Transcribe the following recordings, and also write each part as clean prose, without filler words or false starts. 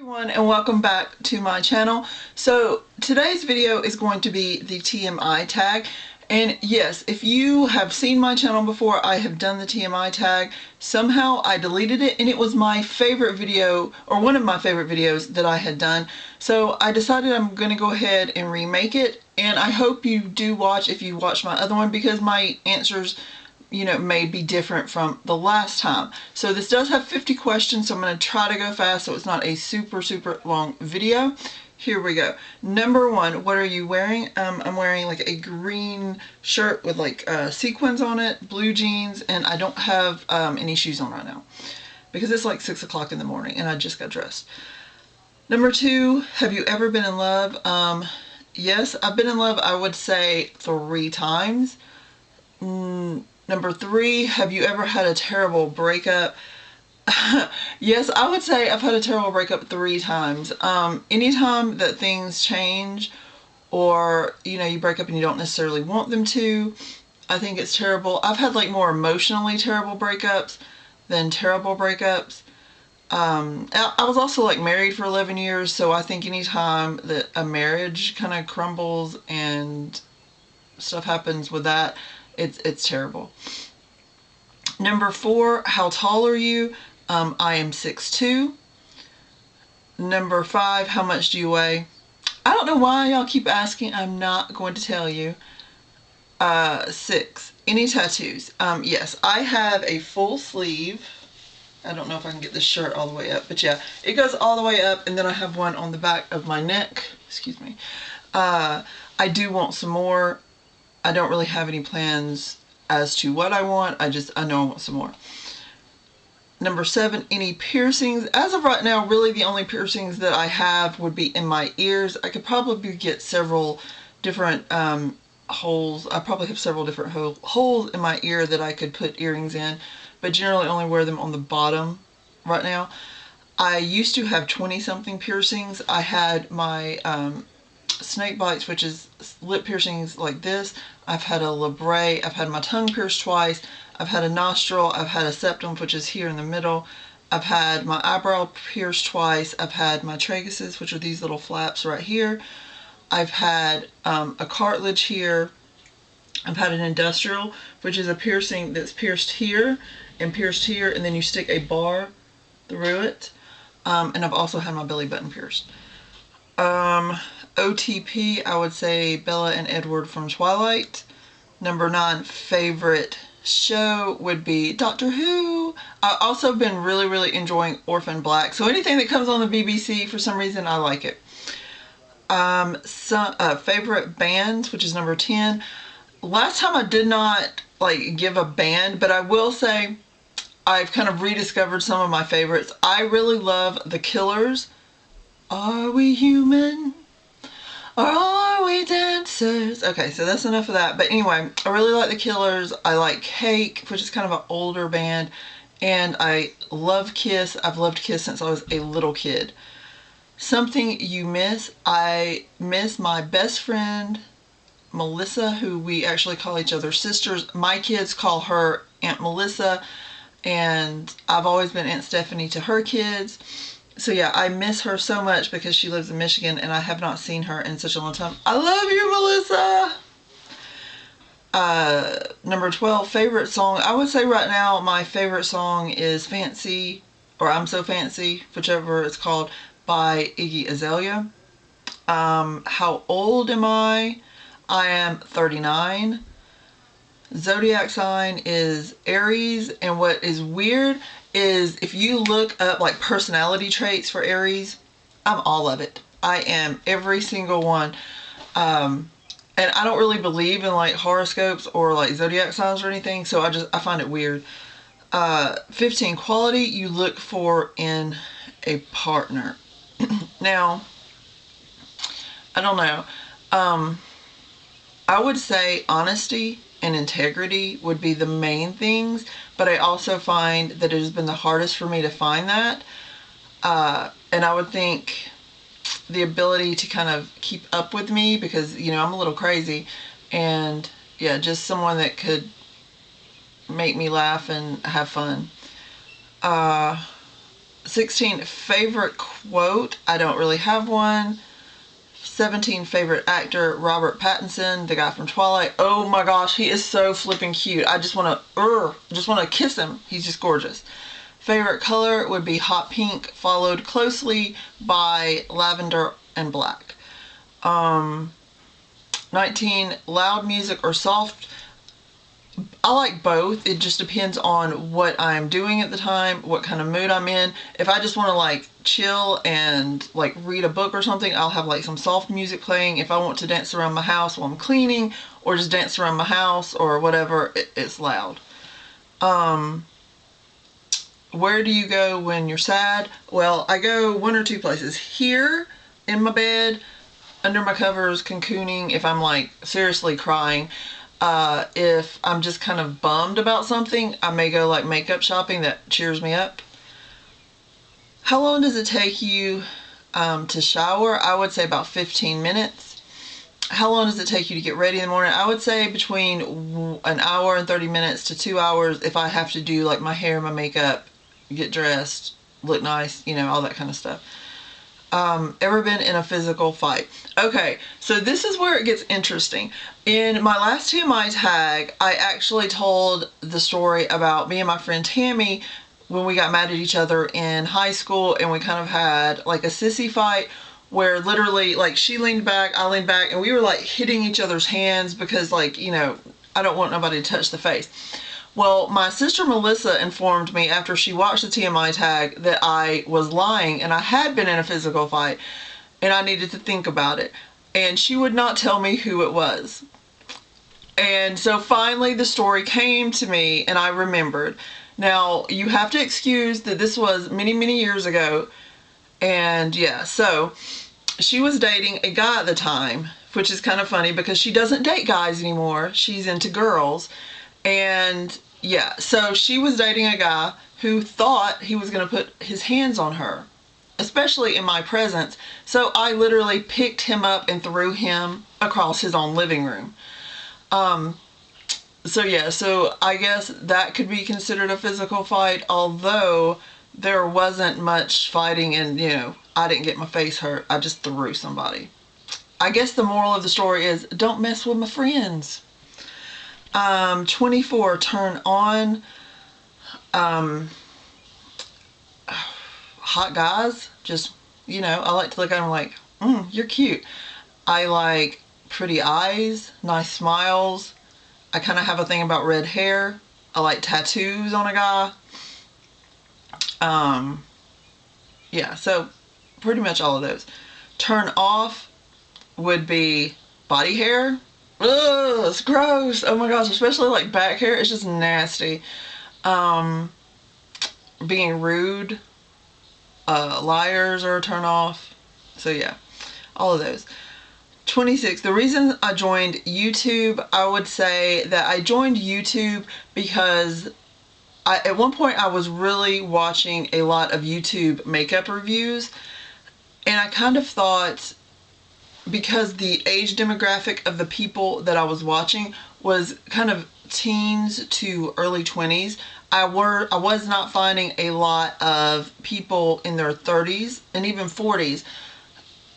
Everyone, and welcome back to my channel. So today's video is going to be the TMI tag, and yes, if you have seen my channel before, I have done the TMI tag. Somehow I deleted it, and it was my favorite video, or one of my favorite videos that I had done. So I decided I'm going to go ahead and remake it, and I hope you do watch if you watched my other one, because my answers may be different from the last time. So this does have 50 questions, so I'm going to try to go fast so it's not a super long video. Here we go. Number one, what are you wearing? I'm wearing like a green shirt with like sequins on it, blue jeans, and I don't have any shoes on right now because it's like 6 o'clock in the morning and I just got dressed. Number two, have you ever been in love? Yes, I've been in love, I would say 3 times. Number three, have you ever had a terrible breakup? Yes, I would say I've had a terrible breakup 3 times. Anytime that things change or, you break up and you don't necessarily want them to, I think it's terrible. I've had like more emotionally terrible breakups than terrible breakups. I was also like married for 11 years, so I think anytime that a marriage kind of crumbles and stuff happens with that, it's terrible. Number four, how tall are you? I am 6'2". Number five, how much do you weigh? I don't know why y'all keep asking. I'm not going to tell you. 6. Any tattoos? Yes, I have a full sleeve. I don't know if I can get this shirt all the way up, but yeah, it goes all the way up, and then I have one on the back of my neck. Excuse me. I do want some more. I don't really have any plans as to what I want. I know I want some more. Number 7, any piercings? As of right now, really the only piercings that I have would be in my ears. I could probably get several different holes. I probably have several different holes in my ear that I could put earrings in, but generally only wear them on the bottom right now. I used to have 20-something piercings. I had my snake bites, which is lip piercings like this. I've had a labret. I've had my tongue pierced twice. I've had a nostril. I've had a septum, which is here in the middle. I've had my eyebrow pierced twice. I've had my traguses, which are these little flaps right here. I've had a cartilage here. I've had an industrial, which is a piercing that's pierced here, and then you stick a bar through it. And I've also had my belly button pierced. OTP, I would say Bella and Edward from Twilight. Number 9, favorite show would be Doctor Who. I've also been really enjoying Orphan Black. So anything that comes on the BBC, for some reason, I like it. Favorite bands, which is number 10. Last time I did not give a band, but I will say I've kind of rediscovered some of my favorites. I really love The Killers. Are we human? Or are we dancers? Okay, so that's enough of that. But anyway, I really like The Killers. I like Cake, which is kind of an older band. And I love Kiss. I've loved Kiss since I was a little kid. Something you miss. I miss my best friend, Melissa, who we actually call each other sisters. My kids call her Aunt Melissa, and I've always been Aunt Stephanie to her kids. So yeah, I miss her so much because she lives in Michigan and I have not seen her in such a long time. I love you, Melissa! Number 12, favorite song. I would say right now my favorite song is Fancy, or I'm So Fancy, whichever it's called, by Iggy Azalea. How old am I? I am 39. Zodiac sign is Aries, and what is weird is if you look up like personality traits for Aries, I'm all of it. I am every single one. And I don't really believe in like horoscopes or like zodiac signs or anything, so I find it weird. 15, quality you look for in a partner. Now, I don't know. I would say honesty and integrity would be the main things, but I also find that it has been the hardest for me to find that. And I would think the ability to kind of keep up with me, because I'm a little crazy, and yeah, just someone that could make me laugh and have fun. 16, favorite quote. I don't really have one. 17, favorite actor. Robert Pattinson, the guy from Twilight. Oh my gosh, he is so flipping cute. I just want to kiss him. He's just gorgeous. Favorite color would be hot pink, followed closely by lavender and black. 19, loud music or soft. I like both. It just depends on what I'm doing at the time, what kind of mood I'm in. If I just want to like chill and like read a book or something, I'll have like some soft music playing. If I want to dance around my house while I'm cleaning or just dance around my house or whatever, it's loud. Where do you go when you're sad? Well, I go one or two places. Here in my bed, under my covers, cocooning, if I'm like seriously crying. If I'm just kind of bummed about something, I may go like makeup shopping. That cheers me up. How long does it take you to shower? I would say about 15 minutes. How long does it take you to get ready in the morning? I would say between an hour and 30 minutes to 2 hours if I have to do like my hair, my makeup, get dressed, look nice, you know, all that kind of stuff. Ever been in a physical fight? Okay, so this is where it gets interesting. In my last TMI tag, I actually told the story about me and my friend Tammy when we got mad at each other in high school, and we kind of had like a sissy fight where literally like she leaned back, I leaned back, and we were like hitting each other's hands because like, you know, I don't want nobody to touch the face. Well, my sister Melissa informed me after she watched the TMI tag that I was lying and I had been in a physical fight and I needed to think about it. And she would not tell me who it was. And so finally the story came to me and I remembered. Now, you have to excuse that this was many, many years ago. And yeah, so she was dating a guy at the time, which is kind of funny because she doesn't date guys anymore. She's into girls. And yeah, so she was dating a guy who thought he was going to put his hands on her, especially in my presence. So I literally picked him up and threw him across his own living room. So yeah, so I guess that could be considered a physical fight, although there wasn't much fighting and, you know, I didn't get my face hurt. I just threw somebody. I guess the moral of the story is don't mess with my friends. 24, turn on hot guys. Just, you know, I like to look at them like, you're cute. I like pretty eyes, nice smiles. I kind of have a thing about red hair. I like tattoos on a guy. Yeah, so pretty much all of those. Turn off would be body hair. Ugh, it's gross. Oh my gosh, especially like back hair. It's just nasty. Being rude. Liars are a turn off. So yeah, all of those. 26, the reason I joined YouTube, I would say that I joined YouTube because at one point I was really watching a lot of YouTube makeup reviews, and I kind of thought, because the age demographic of the people that I was watching was kind of teens to early 20s, I was not finding a lot of people in their 30s and even 40s.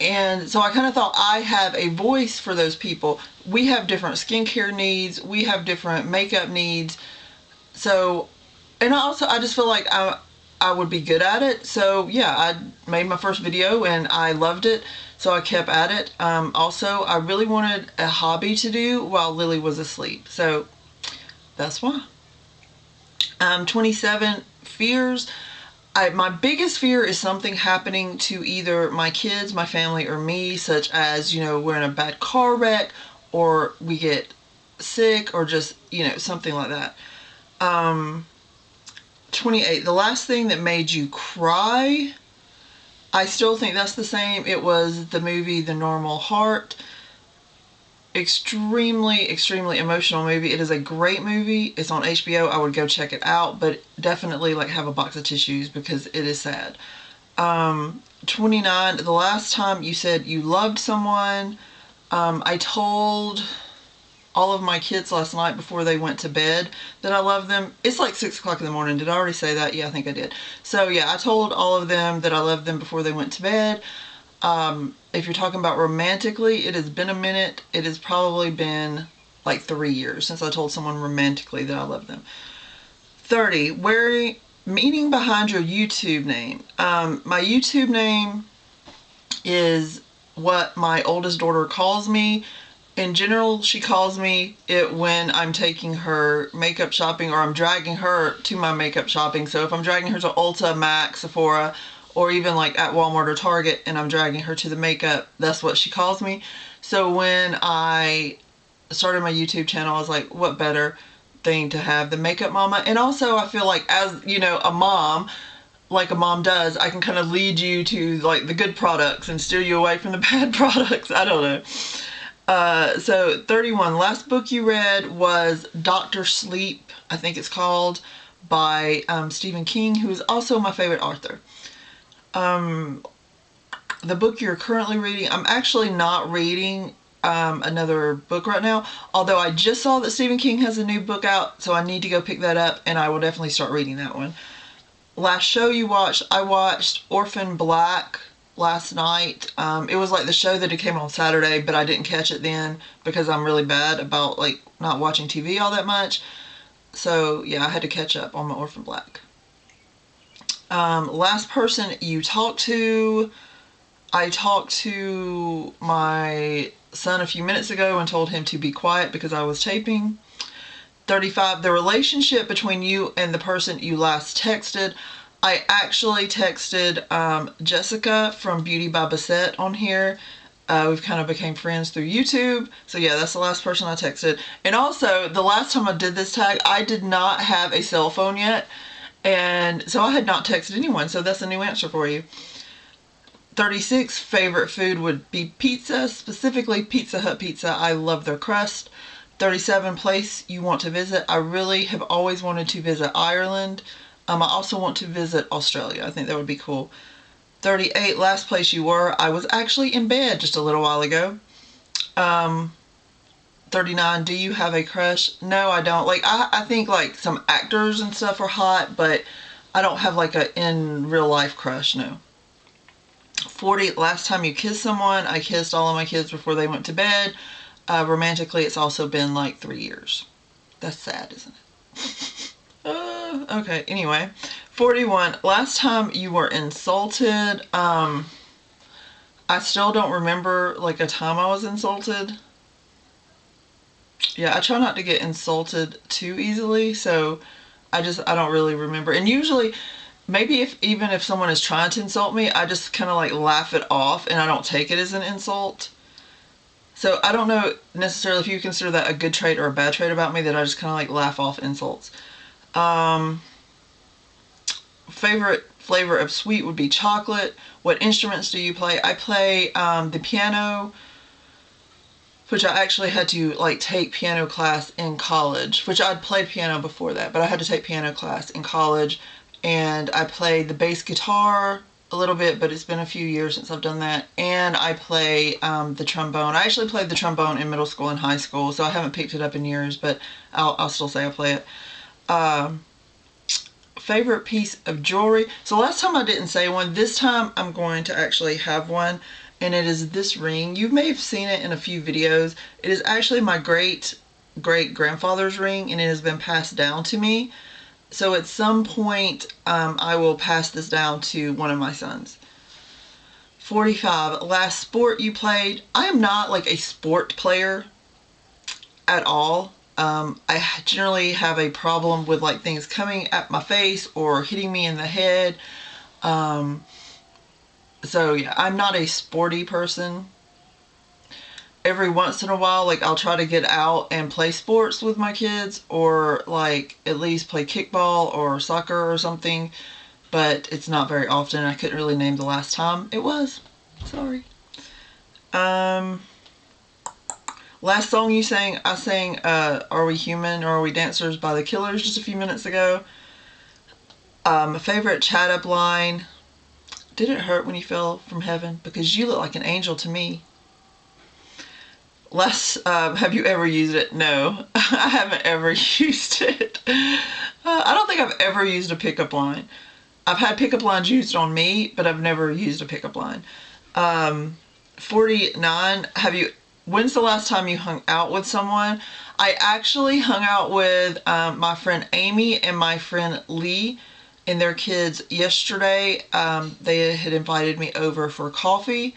And so I kind of thought I have a voice for those people. We have different skincare needs. We have different makeup needs. So, and I just feel like I would be good at it. So yeah, I made my first video and I loved it. So I kept at it. Also, I really wanted a hobby to do while Lily was asleep. So that's why. 27, fears. My biggest fear is something happening to either my kids, my family, or me, such as, you know, we're in a bad car wreck, or we get sick, or just, you know, something like that. 28, the last thing that made you cry. I still think that's the same. It was the movie The Normal Heart. Extremely, extremely emotional movie. It is a great movie. It's on HBO. I would go check it out, but definitely like have a box of tissues because it is sad. 29, the last time you said you loved someone. I told all of my kids last night before they went to bed that I love them. It's like 6 o'clock in the morning. Did I already say that? Yeah, I think I did. So yeah, I told all of them that I love them before they went to bed. If you're talking about romantically, it has been a minute. It has probably been like 3 years since I told someone romantically that I love them. 30, meaning behind your YouTube name. My YouTube name is what my oldest daughter calls me. In general, she calls me it when I'm taking her makeup shopping or I'm dragging her to my makeup shopping. So if I'm dragging her to Ulta, MAC, Sephora, or even like at Walmart or Target and I'm dragging her to the makeup, that's what she calls me. So when I started my YouTube channel, I was like, what better thing to have than Makeup Mama? And also I feel like, as you know, a mom, like a mom does, I can kind of lead you to like the good products and steer you away from the bad products. I don't know. So 31, last book you read was Dr. Sleep, I think it's called, by Stephen King, who is also my favorite author. The book you're currently reading, I'm actually not reading another book right now, although I just saw that Stephen King has a new book out, so I need to go pick that up and I will definitely start reading that one. Last show you watched, I watched Orphan Black last night. It was like the show that it came on Saturday, but I didn't catch it then because I'm really bad about like not watching TV all that much. So yeah, I had to catch up on my Orphan Black. Last person you talked to, I talked to my son a few minutes ago and told him to be quiet because I was taping. 35, the relationship between you and the person you last texted. I actually texted Jessica from Beauty by Bassett on here. We've kind of became friends through YouTube. So yeah, that's the last person I texted. And also, the last time I did this tag, I did not have a cell phone yet. And so I had not texted anyone. So that's a new answer for you. 36, favorite food would be pizza, specifically Pizza Hut pizza. I love their crust. 37, place you want to visit. I really have always wanted to visit Ireland. I also want to visit Australia. I think that would be cool. 38, last place you were. I was actually in bed just a little while ago. 39, do you have a crush? No, I don't. Like, I think like some actors and stuff are hot, but I don't have like a in real life crush, no. 40, last time you kissed someone. I kissed all of my kids before they went to bed. Romantically, it's also been like 3 years. That's sad, isn't it? Okay, anyway. 41, last time you were insulted. I still don't remember like a time I was insulted. Yeah, I try not to get insulted too easily, so I don't really remember. And usually, maybe even if someone is trying to insult me, I just kind of like laugh it off and I don't take it as an insult. So I don't know necessarily if you consider that a good trait or a bad trait about me, that I just kind of like laugh off insults. Favorite flavor of sweet would be chocolate. What instruments do you play? I play the piano, which I actually had to like take piano class in college, which I'd played piano before that, but I had to take piano class in college. And I played the bass guitar a little bit, but it's been a few years since I've done that. And I play the trombone. I actually played the trombone in middle school and high school, so I haven't picked it up in years, but I'll still say I play it. Favorite piece of jewelry. So last time I didn't say one. This time I'm going to actually have one, and it is this ring. You may have seen it in a few videos. It is actually my great-great-grandfather's ring, and it has been passed down to me. So at some point, I will pass this down to one of my sons. 45, last sport you played. I am not like a sport player at all. I generally have a problem with like things coming at my face or hitting me in the head. So yeah, I'm not a sporty person. Every once in a while, like I'll try to get out and play sports with my kids, or like at least play kickball or soccer or something, but it's not very often. I couldn't really name the last time it was. Sorry. Last song you sang, I sang Are We Human or Are We Dancers by The Killers just a few minutes ago. Favorite chat up line. Did it hurt when you fell from heaven? Because you look like an angel to me. Have you ever used it? No, I haven't ever used it. I don't think I've ever used a pickup line. I've had pickup lines used on me, but I've never used a pickup line. 49, when's the last time you hung out with someone? I actually hung out with my friend Amy and my friend Lee and their kids yesterday. They had invited me over for coffee,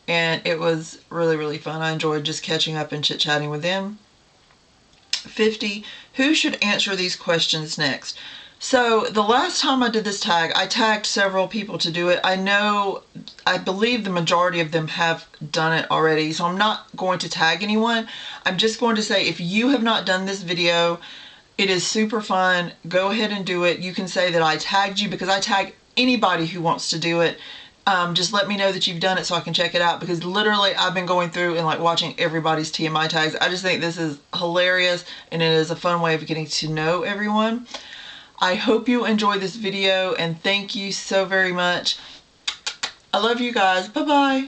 and it was really, really fun. I enjoyed just catching up and chit-chatting with them. 50, who should answer these questions next? So the last time I did this tag, I tagged several people to do it. I believe the majority of them have done it already, so I'm not going to tag anyone. I'm just going to say, if you have not done this video, it is super fun. Go ahead and do it. You can say that I tagged you, because I tag anybody who wants to do it. Just let me know that you've done it so I can check it out, because literally I've been going through and like watching everybody's TMI tags. I just think this is hilarious, and it is a fun way of getting to know everyone. I hope you enjoyed this video, and thank you so very much. I love you guys. Bye bye.